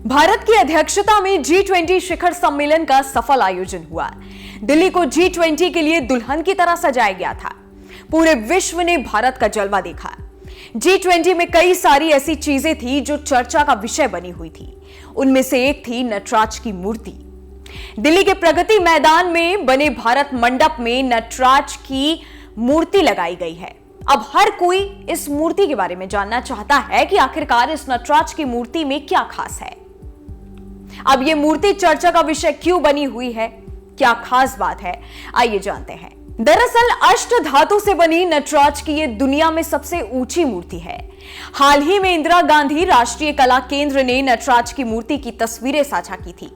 भारत की अध्यक्षता में G20 शिखर सम्मेलन का सफल आयोजन हुआ। दिल्ली को G20 के लिए दुल्हन की तरह सजाया गया था। पूरे विश्व ने भारत का जलवा देखा। G20 में कई सारी ऐसी चीजें थी जो चर्चा का विषय बनी हुई थी। उनमें से एक थी नटराज की मूर्ति। दिल्ली के प्रगति मैदान में बने भारत मंडप में नटराज की मूर्ति लगाई गई है। अब हर कोई इस मूर्ति के बारे में जानना चाहता है कि आखिरकार इस नटराज की मूर्ति में क्या खास है। अब यह मूर्ति चर्चा का विषय क्यों बनी हुई है, क्या खास बात है, आइए जानते हैं। दरअसल अष्ट धातु से बनी नटराज की यह दुनिया में सबसे ऊंची मूर्ति है। हाल ही में इंदिरा गांधी राष्ट्रीय कला केंद्र ने नटराज की मूर्ति की तस्वीरें साझा की थी।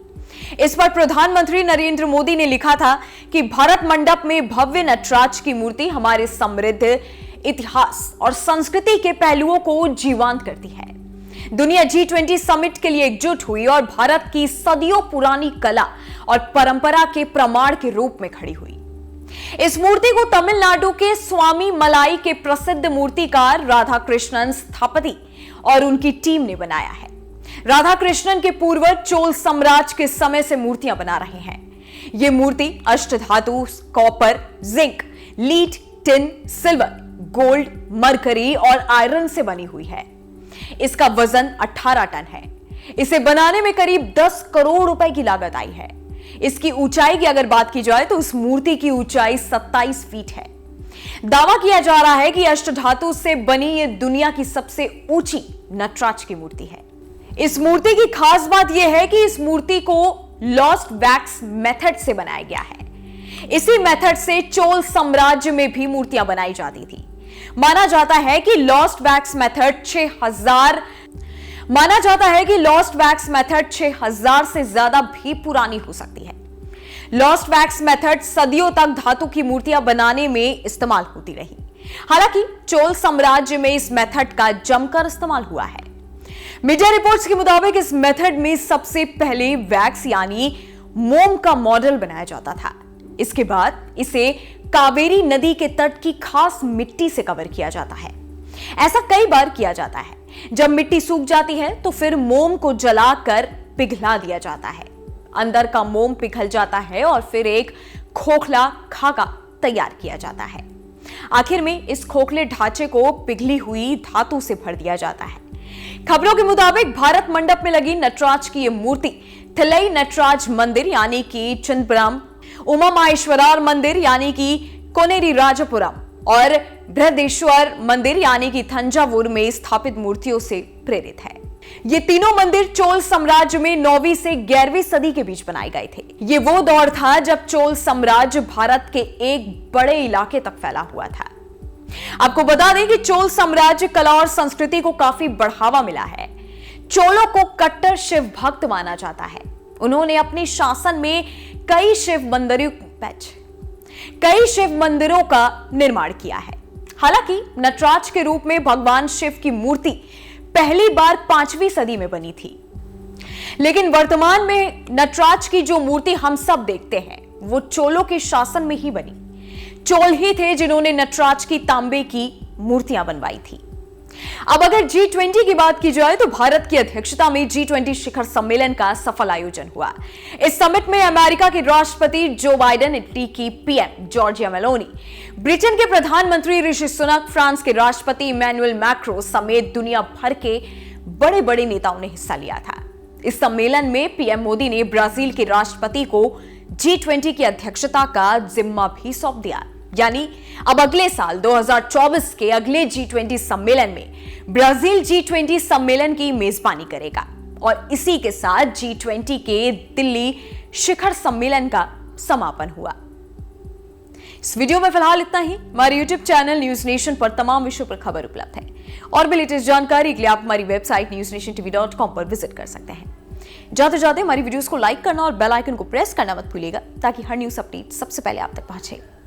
इस पर प्रधानमंत्री नरेंद्र मोदी ने लिखा था कि भारत मंडप में भव्य नटराज की मूर्ति हमारे समृद्ध इतिहास और संस्कृति के पहलुओं को जीवंत करती है। दुनिया G20 समिट के लिए एकजुट हुई और भारत की सदियों पुरानी कला और परंपरा के प्रमाण के रूप में खड़ी हुई। इस मूर्ति को तमिलनाडु के स्वामी मलाई के प्रसिद्ध मूर्तिकार राधा कृष्णन स्थापति और उनकी टीम ने बनाया है। राधा कृष्णन के पूर्वज चोल साम्राज्य के समय से मूर्तियां बना रहे हैं। यह मूर्ति अष्टधातु, copper, zinc, lead, tin, silver, gold, mercury और आयरन से बनी हुई है। इसका वजन 18 टन है। इसे बनाने में करीब 10 करोड़ रुपए की लागत आई है। इसकी ऊंचाई की अगर बात की जाए तो इस मूर्ति की ऊंचाई 27 फीट है। दावा किया जा रहा है कि अष्टधातु से बनी यह दुनिया की सबसे ऊंची नटराज की मूर्ति है। इस मूर्ति की खास बात यह है कि इस मूर्ति को लॉस्ट वैक्स मेथड से बनाया गया है। इसी मेथड से चोल साम्राज्य में भी मूर्तियां बनाई जाती थी। माना जाता है कि लॉस्ट वैक्स मेथड 6000 से ज्यादा भी पुरानी हो सकती है। लॉस्ट वैक्स मेथड सदियों तक धातु की मूर्तियां बनाने में इस्तेमाल होती रही। हालांकि चोल साम्राज्य में इस मेथड का जमकर इस्तेमाल हुआ है। मीडिया रिपोर्ट्स के मुताबिक इस मेथड में सबसे पहले वैक्स यानी मोम का मॉडल बनाया जाता था। इसके बाद इसे कावेरी नदी के तट की खास मिट्टी से कवर किया जाता है। ऐसा कई बार किया जाता है। जब मिट्टी सूख जाती है तो फिर मोम को जलाकर पिघला दिया जाता है। अंदर का मोम पिघल जाता है और फिर एक खोखला खाका तैयार किया जाता है। आखिर में इस खोखले ढांचे को पिघली हुई धातु से भर दिया जाता है। खबरों के मुताबिक भारत मंडप में लगी नटराज की यह मूर्ति थिलई नटराज मंदिर यानी कि चिदंबरम, उमा महेश्वरार मंदिर यानी कि कोनेरी राजपुरम और बृहदेश्वर मंदिर यानी कि थंजावुर में स्थापित मूर्तियों से प्रेरित है। ये तीनों मंदिर चोल साम्राज्य में 9वीं से 11वीं सदी के बीच बनाए गए थे। ये वो दौर था जब चोल साम्राज्य भारत के एक बड़े इलाके तक फैला हुआ था। आपको बता दें कि चोल साम्राज्य कला और संस्कृति को काफी बढ़ावा मिला है। चोलों को कट्टर शिव भक्त माना जाता है। उन्होंने अपने शासन में कई शिव मंदिरों का निर्माण किया है। हालांकि नटराज के रूप में भगवान शिव की मूर्ति पहली बार 5वीं सदी में बनी थी, लेकिन वर्तमान में नटराज की जो मूर्ति हम सब देखते हैं वो चोलों के शासन में ही बनी। चोल ही थे जिन्होंने नटराज की तांबे की मूर्तियां बनवाई थी। अब अगर G20 की बात की जाए तो भारत की अध्यक्षता में G20 शिखर सम्मेलन का सफल आयोजन हुआ। इस समिट में अमेरिका के राष्ट्रपति जो बाइडेन, इटली की पीएम जॉर्जिया मेलोनी, ब्रिटेन के प्रधानमंत्री ऋषि सुनक, फ्रांस के राष्ट्रपति इमैनुअल मैक्रों समेत दुनिया भर के बड़े बड़े नेताओं ने हिस्सा लिया था। इस सम्मेलन में पीएम मोदी ने ब्राजील के राष्ट्रपति को G20 की अध्यक्षता का जिम्मा भी सौंप दिया। यानी अब अगले साल 2024 के अगले G20 सम्मेलन में ब्राजील G20 सम्मेलन की मेजबानी करेगा और इसी के साथ G20 के दिल्ली शिखर सम्मेलन का समापन हुआ। इस वीडियो में फिलहाल इतना ही। हमारे YouTube चैनल न्यूज नेशन पर तमाम विषयों पर खबर उपलब्ध है और भी लेटेस्ट जानकारी के लिए आप हमारी वेबसाइट newsnationtv.com पर विजिट कर सकते हैं। जाते जाते हमारी वीडियोस को लाइक करना और बेल आइकन को प्रेस करना मत भूलिएगा ताकि हर न्यूज अपडेट सबसे पहले आप तक पहुंचे।